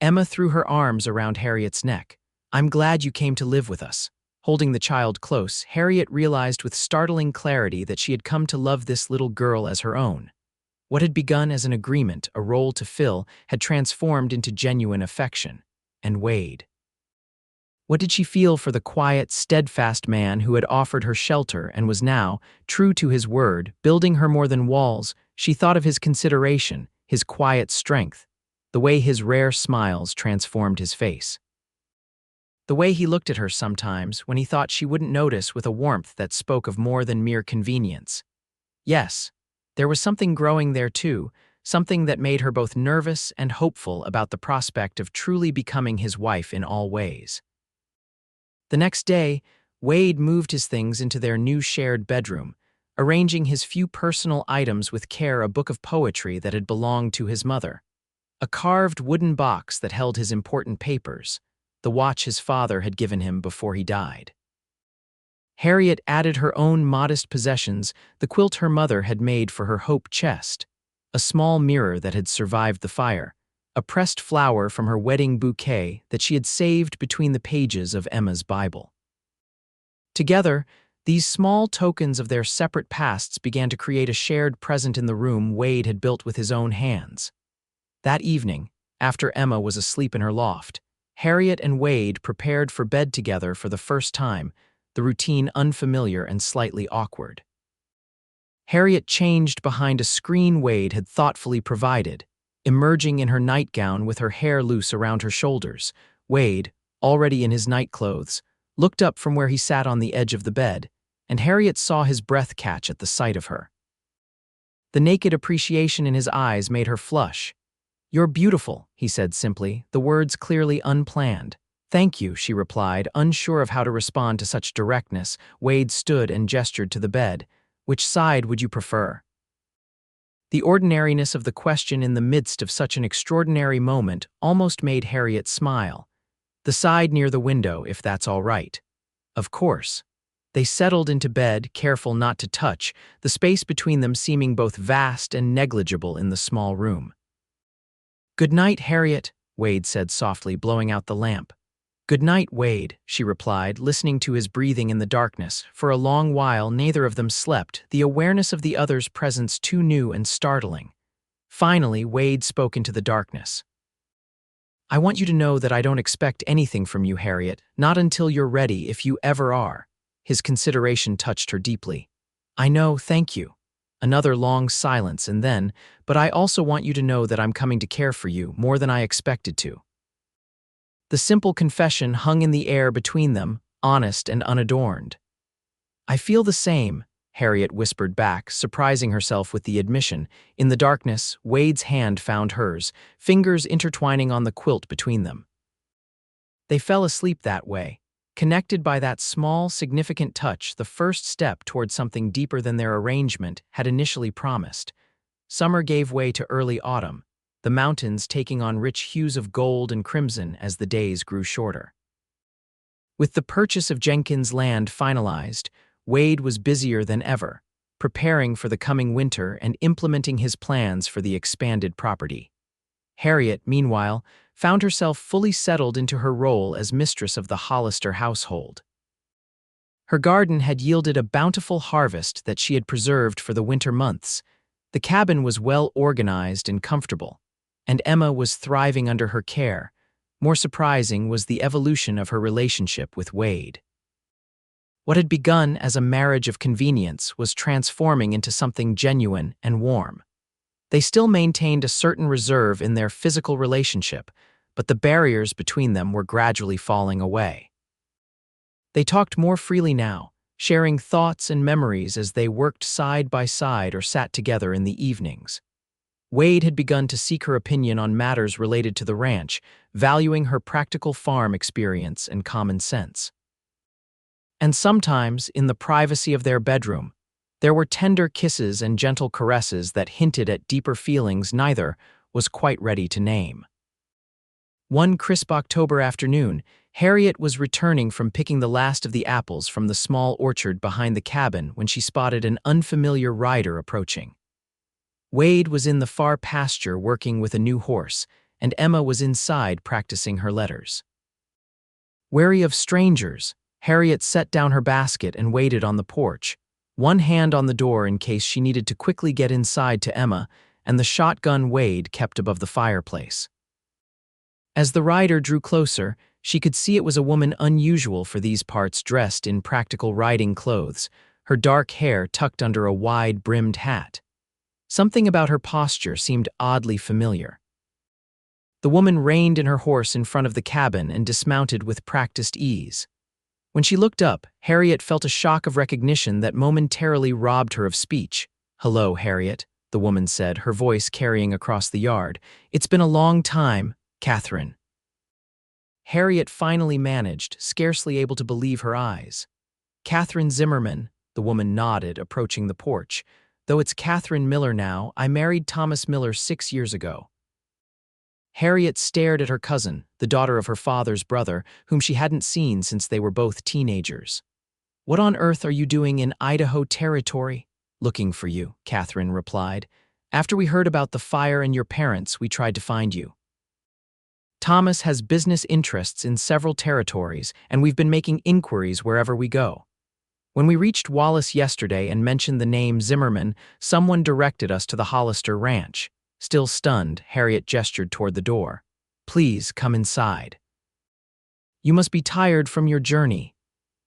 Emma threw her arms around Harriet's neck. "I'm glad you came to live with us." Holding the child close, Harriet realized with startling clarity that she had come to love this little girl as her own. What had begun as an agreement, a role to fill, had transformed into genuine affection. And Wade. What did she feel for the quiet, steadfast man who had offered her shelter and was now, true to his word, building her more than walls? She thought of his consideration, his quiet strength, the way his rare smiles transformed his face. The way he looked at her sometimes when he thought she wouldn't notice, with a warmth that spoke of more than mere convenience. Yes, there was something growing there too, something that made her both nervous and hopeful about the prospect of truly becoming his wife in all ways. The next day, Wade moved his things into their new shared bedroom, arranging his few personal items with care: a book of poetry that had belonged to his mother, a carved wooden box that held his important papers, the watch his father had given him before he died. Harriet added her own modest possessions: the quilt her mother had made for her hope chest, a small mirror that had survived the fire, a pressed flower from her wedding bouquet that she had saved between the pages of Emma's Bible. Together, these small tokens of their separate pasts began to create a shared present in the room Wade had built with his own hands. That evening, after Emma was asleep in her loft, Harriet and Wade prepared for bed together for the first time, the routine unfamiliar and slightly awkward. Harriet changed behind a screen Wade had thoughtfully provided, emerging in her nightgown with her hair loose around her shoulders. Wade, already in his nightclothes, looked up from where he sat on the edge of the bed, and Harriet saw his breath catch at the sight of her. The naked appreciation in his eyes made her flush. "You're beautiful," he said simply, the words clearly unplanned. "Thank you," she replied, unsure of how to respond to such directness. Wade stood and gestured to the bed. "Which side would you prefer?" The ordinariness of the question in the midst of such an extraordinary moment almost made Harriet smile. "The side near the window, if that's all right." "Of course." They settled into bed, careful not to touch, the space between them seeming both vast and negligible in the small room. "Good night, Harriet," Wade said softly, blowing out the lamp. "Good night, Wade," she replied, listening to his breathing in the darkness. For a long while, neither of them slept, the awareness of the other's presence too new and startling. Finally, Wade spoke into the darkness. "I want you to know that I don't expect anything from you, Harriet, not until you're ready, if you ever are." His consideration touched her deeply. "I know, thank you." Another long silence, and then, "But I also want you to know that I'm coming to care for you, more than I expected to." The simple confession hung in the air between them, honest and unadorned. "I feel the same," Harriet whispered back, surprising herself with the admission. In the darkness, Wade's hand found hers, fingers intertwining on the quilt between them. They fell asleep that way, connected by that small, significant touch, the first step toward something deeper than their arrangement had initially promised. Summer gave way to early autumn, the mountains taking on rich hues of gold and crimson as the days grew shorter. With the purchase of Jenkins' land finalized, Wade was busier than ever. preparing for the coming winter and implementing his plans for the expanded property. Harriet, meanwhile, found herself fully settled into her role as mistress of the Hollister household. Her garden had yielded a bountiful harvest that she had preserved for the winter months. The cabin was well organized and comfortable, and Emma was thriving under her care. More surprising was the evolution of her relationship with Wade. What had begun as a marriage of convenience was transforming into something genuine and warm. They still maintained a certain reserve in their physical relationship, but the barriers between them were gradually falling away. They talked more freely now, sharing thoughts and memories as they worked side by side or sat together in the evenings. Wade had begun to seek her opinion on matters related to the ranch, valuing her practical farm experience and common sense. And sometimes, in the privacy of their bedroom, there were tender kisses and gentle caresses that hinted at deeper feelings neither was quite ready to name. One crisp October afternoon, Harriet was returning from picking the last of the apples from the small orchard behind the cabin when she spotted an unfamiliar rider approaching. Wade was in the far pasture working with a new horse, and Emma was inside practicing her letters. Wary of strangers, Harriet set down her basket and waited on the porch, one hand on the door in case she needed to quickly get inside to Emma, and the shotgun Wade kept above the fireplace. As the rider drew closer, she could see it was a woman unusual for these parts, dressed in practical riding clothes, her dark hair tucked under a wide-brimmed hat. Something about her posture seemed oddly familiar. The woman reined in her horse in front of the cabin and dismounted with practiced ease. When she looked up, Harriet felt a shock of recognition that momentarily robbed her of speech. "Hello, Harriet," the woman said, her voice carrying across the yard. "It's been a long time, Catherine." Harriet finally managed, scarcely able to believe her eyes. "Catherine Zimmerman," the woman nodded, approaching the porch. "Though it's Catherine Miller now, I married Thomas Miller 6 years ago." Harriet stared at her cousin, the daughter of her father's brother, whom she hadn't seen since they were both teenagers. "What on earth are you doing in Idaho territory?" "Looking for you," Catherine replied. "After we heard about the fire and your parents, we tried to find you. Thomas has business interests in several territories, and we've been making inquiries wherever we go. When we reached Wallace yesterday and mentioned the name Zimmerman, someone directed us to the Hollister ranch." Still stunned, Harriet gestured toward the door. "Please come inside. You must be tired from your journey."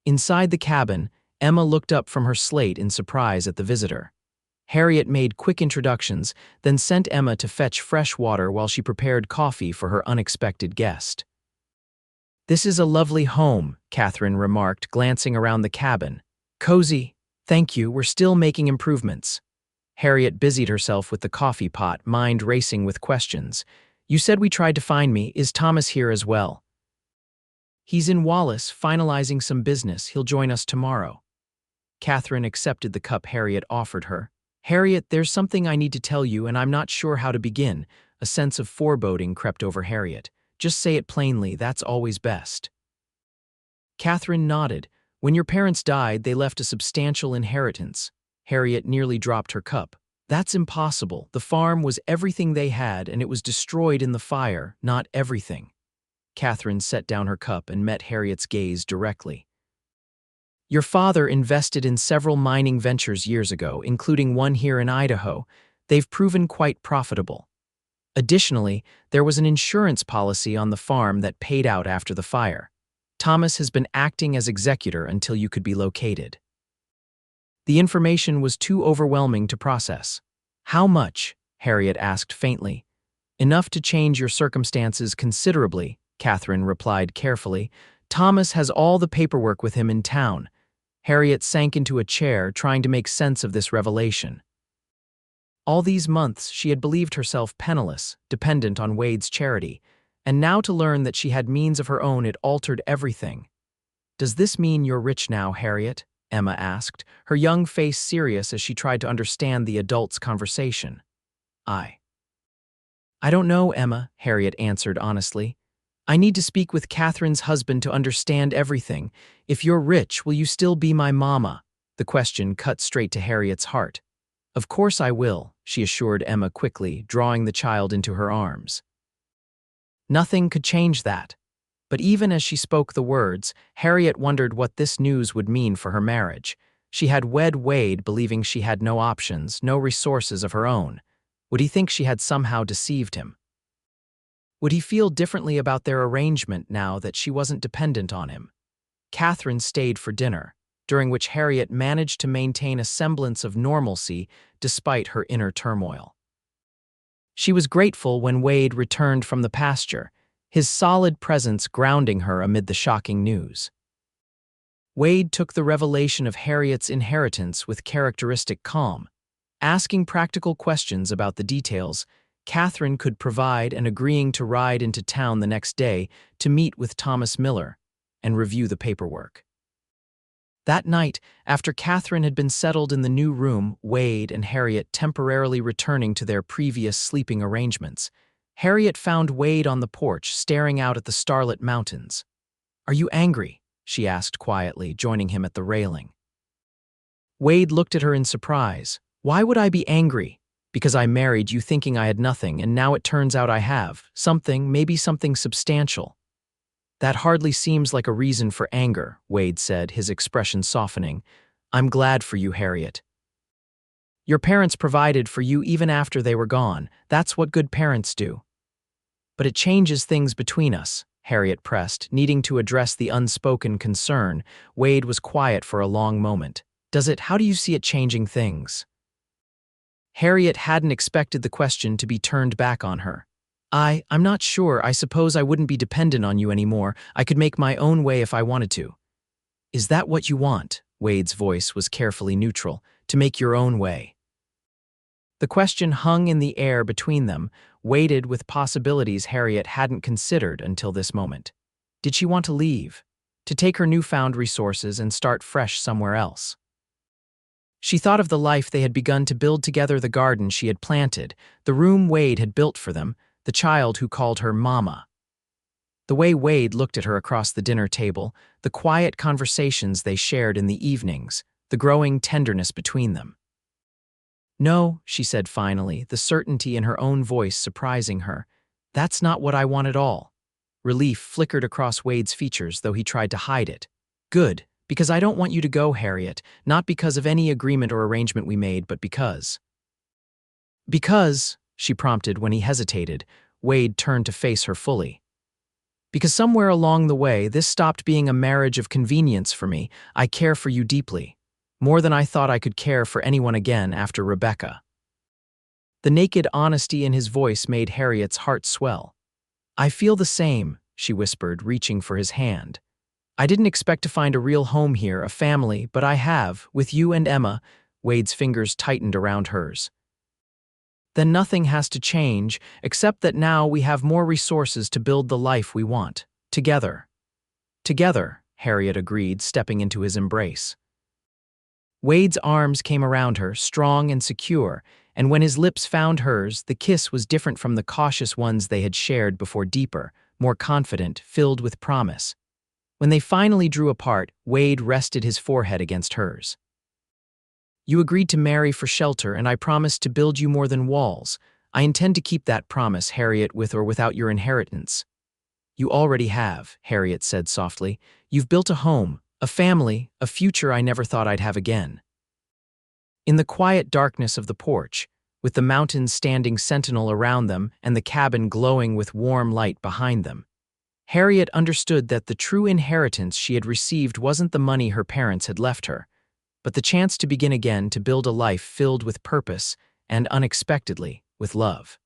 Inside the cabin, Emma looked up from her slate in surprise at the visitor. Harriet made quick introductions, then sent Emma to fetch fresh water while she prepared coffee for her unexpected guest. "This is a lovely home," Catherine remarked, glancing around the cabin. "Cozy. Thank you, we're still making improvements." Harriet busied herself with the coffee pot, mind racing with questions. "You said we tried to find me. Is Thomas here as well?" "He's in Wallace, finalizing some business. He'll join us tomorrow." Catherine accepted the cup Harriet offered her. "Harriet, there's something I need to tell you, and I'm not sure how to begin." A sense of foreboding crept over Harriet. "Just say it plainly, that's always best." Catherine nodded. "When your parents died, they left a substantial inheritance." Harriet nearly dropped her cup. "That's impossible. The farm was everything they had, and it was destroyed in the fire, not everything." Catherine set down her cup and met Harriet's gaze directly. "Your father invested in several mining ventures years ago, including one here in Idaho. They've proven quite profitable. Additionally, there was an insurance policy on the farm that paid out after the fire. Thomas has been acting as executor until you could be located." The information was too overwhelming to process. "How much?" Harriet asked faintly. "Enough to change your circumstances considerably," Catherine replied carefully. "Thomas has all the paperwork with him in town." Harriet sank into a chair, trying to make sense of this revelation. All these months, she had believed herself penniless, dependent on Wade's charity, and now to learn that she had means of her own, it altered everything. "Does this mean you're rich now, Harriet?" Emma asked, her young face serious as she tried to understand the adult's conversation. I don't know, Emma," Harriet answered honestly. "I need to speak with Catherine's husband to understand everything. If you're rich, will you still be my mama?" The question cut straight to Harriet's heart. "Of course I will," she assured Emma quickly, drawing the child into her arms. Nothing could change that. But even as she spoke the words, Harriet wondered what this news would mean for her marriage. She had wed Wade believing she had no options, no resources of her own. Would he think she had somehow deceived him? Would he feel differently about their arrangement now that she wasn't dependent on him? Catherine stayed for dinner, during which Harriet managed to maintain a semblance of normalcy despite her inner turmoil. She was grateful when Wade returned from the pasture, his solid presence grounding her amid the shocking news. Wade took the revelation of Harriet's inheritance with characteristic calm. Asking practical questions about the details, Catherine could provide and agreeing to ride into town the next day to meet with Thomas Miller and review the paperwork. That night, after Catherine had been settled in the new room, Wade and Harriet temporarily returning to their previous sleeping arrangements, Harriet found Wade on the porch staring out at the starlit mountains. "Are you angry?" she asked quietly, joining him at the railing. Wade looked at her in surprise. "Why would I be angry? Because I married you thinking I had nothing, and now it turns out I have. Something, maybe something substantial." "That hardly seems like a reason for anger," Wade said, his expression softening. "I'm glad for you, Harriet. Your parents provided for you even after they were gone. That's what good parents do." "But it changes things between us," Harriet pressed, needing to address the unspoken concern. Wade was quiet for a long moment. "Does it? How do you see it changing things?" Harriet hadn't expected the question to be turned back on her. I'm not sure. I suppose I wouldn't be dependent on you anymore. I could make my own way if I wanted to." "Is that what you want?" Wade's voice was carefully neutral. "To make your own way?" The question hung in the air between them, weighted with possibilities Harriet hadn't considered until this moment. Did she want to leave? To take her newfound resources and start fresh somewhere else? She thought of the life they had begun to build together, the garden she had planted, the room Wade had built for them, the child who called her Mama. The way Wade looked at her across the dinner table, the quiet conversations they shared in the evenings, the growing tenderness between them. "No," she said finally, the certainty in her own voice surprising her. "That's not what I want at all." Relief flickered across Wade's features, though he tried to hide it. "Good, because I don't want you to go, Harriet, not because of any agreement or arrangement we made, but because." "Because," she prompted when he hesitated. Wade turned to face her fully. "Because somewhere along the way, this stopped being a marriage of convenience for me. I care for you deeply. More than I thought I could care for anyone again after Rebecca." The naked honesty in his voice made Harriet's heart swell. "I feel the same," she whispered, reaching for his hand. "I didn't expect to find a real home here, a family, but I have, with you and Emma." Wade's fingers tightened around hers. "Then nothing has to change, except that now we have more resources to build the life we want. Together." "Together," Harriet agreed, stepping into his embrace. Wade's arms came around her, strong and secure, and when his lips found hers, the kiss was different from the cautious ones they had shared before, deeper, more confident, filled with promise. When they finally drew apart, Wade rested his forehead against hers. "You agreed to marry for shelter, and I promised to build you more than walls. I intend to keep that promise, Harriet, with or without your inheritance." "You already have," Harriet said softly. "You've built a home, a family, a future I never thought I'd have again." In the quiet darkness of the porch, with the mountains standing sentinel around them and the cabin glowing with warm light behind them, Harriet understood that the true inheritance she had received wasn't the money her parents had left her, but the chance to begin again, to build a life filled with purpose and, unexpectedly, with love.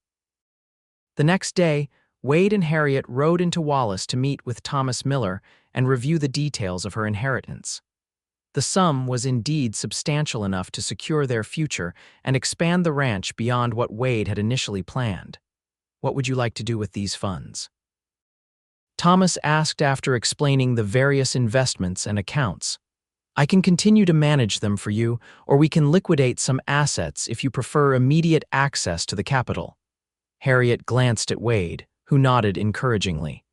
The next day, Wade and Harriet rode into Wallace to meet with Thomas Miller and review the details of her inheritance. The sum was indeed substantial enough to secure their future and expand the ranch beyond what Wade had initially planned. "What would you like to do with these funds?" Thomas asked after explaining the various investments and accounts. "I can continue to manage them for you, or we can liquidate some assets if you prefer immediate access to the capital." Harriet glanced at Wade, who nodded encouragingly.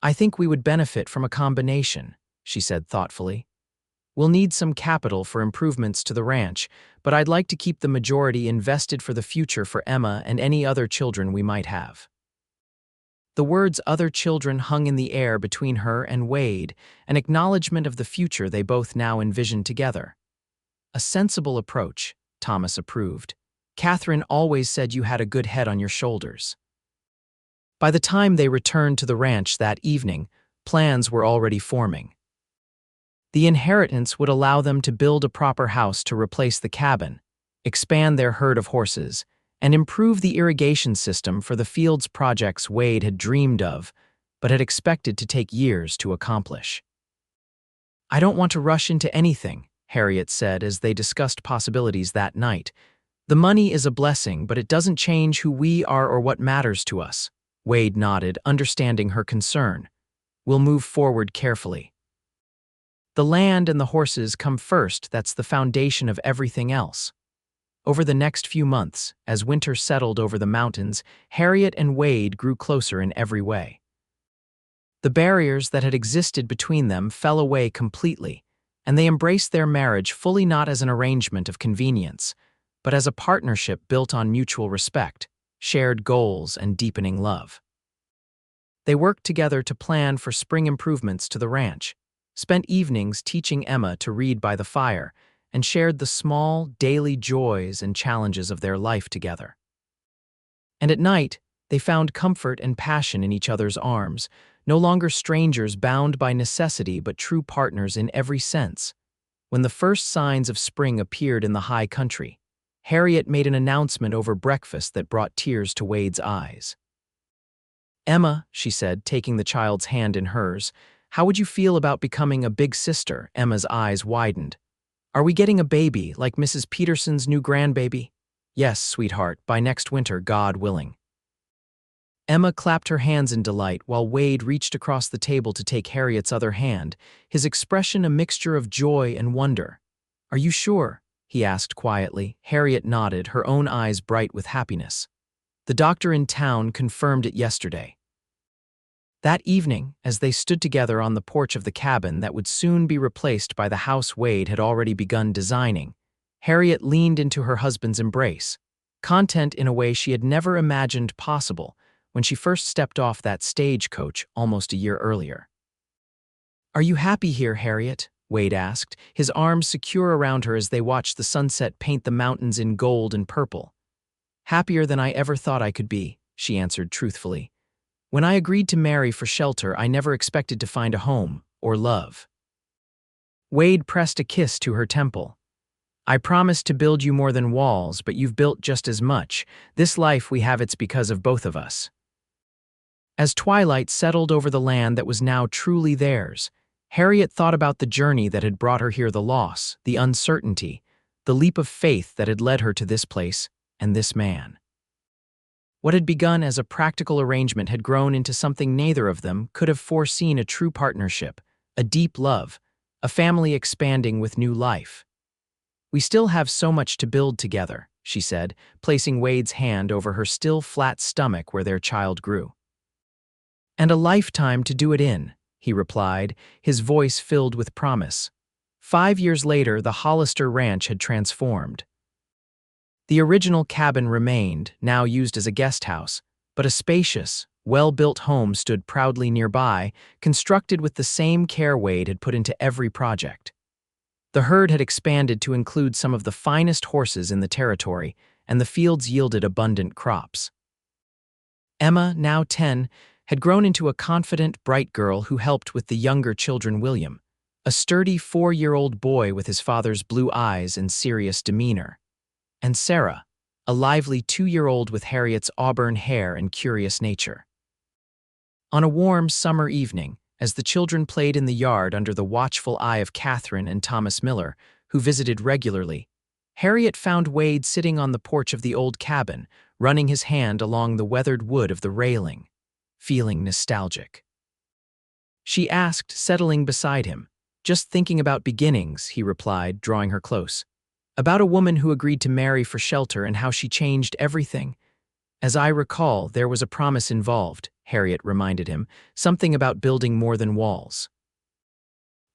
"I think we would benefit from a combination," she said thoughtfully. We'll need some capital for improvements to the ranch, but I'd like to keep the majority invested for the future for Emma and any other children we might have." The words "other children" hung in the air between her and Wade, an acknowledgement of the future they both now envisioned together. "A sensible approach," Thomas approved. "Catherine always said you had a good head on your shoulders." By the time they returned to the ranch that evening, plans were already forming. The inheritance would allow them to build a proper house to replace the cabin, expand their herd of horses, and improve the irrigation system for the fields projects Wade had dreamed of, but had expected to take years to accomplish. "I don't want to rush into anything," Harriet said as they discussed possibilities that night. "The money is a blessing, but it doesn't change who we are or what matters to us." Wade nodded, understanding her concern. "We'll move forward carefully. The land and the horses come first, that's the foundation of everything else." Over the next few months, as winter settled over the mountains, Harriet and Wade grew closer in every way. The barriers that had existed between them fell away completely, and they embraced their marriage fully, not as an arrangement of convenience, but as a partnership built on mutual respect, shared goals, and deepening love. They worked together to plan for spring improvements to the ranch, spent evenings teaching Emma to read by the fire, and shared the small, daily joys and challenges of their life together. And at night, they found comfort and passion in each other's arms, no longer strangers bound by necessity but true partners in every sense. When the first signs of spring appeared in the high country, Harriet made an announcement over breakfast that brought tears to Wade's eyes. "Emma," she said, taking the child's hand in hers, "how would you feel about becoming a big sister?" Emma's eyes widened. "Are we getting a baby, like Mrs. Peterson's new grandbaby?" "Yes, sweetheart, by next winter, God willing." Emma clapped her hands in delight while Wade reached across the table to take Harriet's other hand, his expression a mixture of joy and wonder. "Are you sure?" he asked quietly. Harriet nodded, her own eyes bright with happiness. "The doctor in town confirmed it yesterday." That evening, as they stood together on the porch of the cabin that would soon be replaced by the house Wade had already begun designing, Harriet leaned into her husband's embrace, content in a way she had never imagined possible when she first stepped off that stagecoach almost a year earlier. "Are you happy here, Harriet?" Wade asked, his arms secure around her as they watched the sunset paint the mountains in gold and purple. "Happier than I ever thought I could be," she answered truthfully. "When I agreed to marry for shelter, I never expected to find a home or love." Wade pressed a kiss to her temple. "I promised to build you more than walls, but you've built just as much. This life we have, it's because of both of us." As twilight settled over the land that was now truly theirs, Harriet thought about the journey that had brought her here, the loss, the uncertainty, the leap of faith that had led her to this place and this man. What had begun as a practical arrangement had grown into something neither of them could have foreseen: a true partnership, a deep love, a family expanding with new life. "We still have so much to build together," she said, placing Wade's hand over her still flat stomach where their child grew. "And a lifetime to do it in," he replied, his voice filled with promise. 5 years later, the Hollister ranch had transformed. The original cabin remained, now used as a guest house, but a spacious, well-built home stood proudly nearby, constructed with the same care Wade had put into every project. The herd had expanded to include some of the finest horses in the territory, and the fields yielded abundant crops. Emma, now 10, had grown into a confident, bright girl who helped with the younger children. William, a sturdy 4-year-old boy with his father's blue eyes and serious demeanor, and Sarah, a lively 2-year-old with Harriet's auburn hair and curious nature. On a warm summer evening, as the children played in the yard under the watchful eye of Catherine and Thomas Miller, who visited regularly, Harriet found Wade sitting on the porch of the old cabin, running his hand along the weathered wood of the railing, feeling nostalgic. She asked, settling beside him. "Just thinking about beginnings," he replied, drawing her close. "About a woman who agreed to marry for shelter and how she changed everything." "As I recall, there was a promise involved," Harriet reminded him, "something about building more than walls."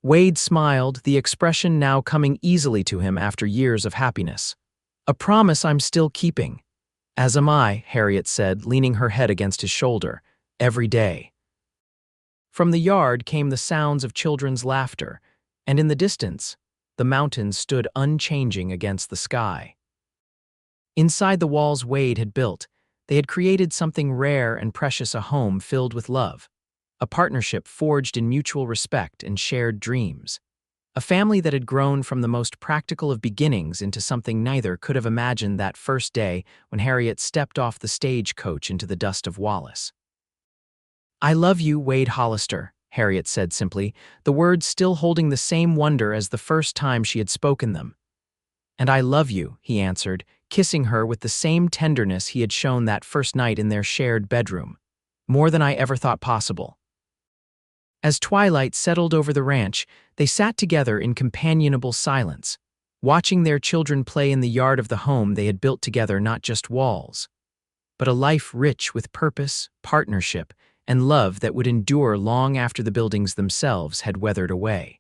Wade smiled, the expression now coming easily to him after years of happiness. A promise I'm still keeping. As am I, Harriet said, leaning her head against his shoulder. Every day. From the yard came the sounds of children's laughter, and in the distance, the mountains stood unchanging against the sky. Inside the walls Wade had built, they had created something rare and precious, a home filled with love, a partnership forged in mutual respect and shared dreams, a family that had grown from the most practical of beginnings into something neither could have imagined that first day when Harriet stepped off the stagecoach into the dust of Wallace. "I love you, Wade Hollister," Harriet said simply, the words still holding the same wonder as the first time she had spoken them. "And I love you," he answered, kissing her with the same tenderness he had shown that first night in their shared bedroom. "More than I ever thought possible." As twilight settled over the ranch, they sat together in companionable silence, watching their children play in the yard of the home they had built together, not just walls, but a life rich with purpose, partnership, and love that would endure long after the buildings themselves had weathered away.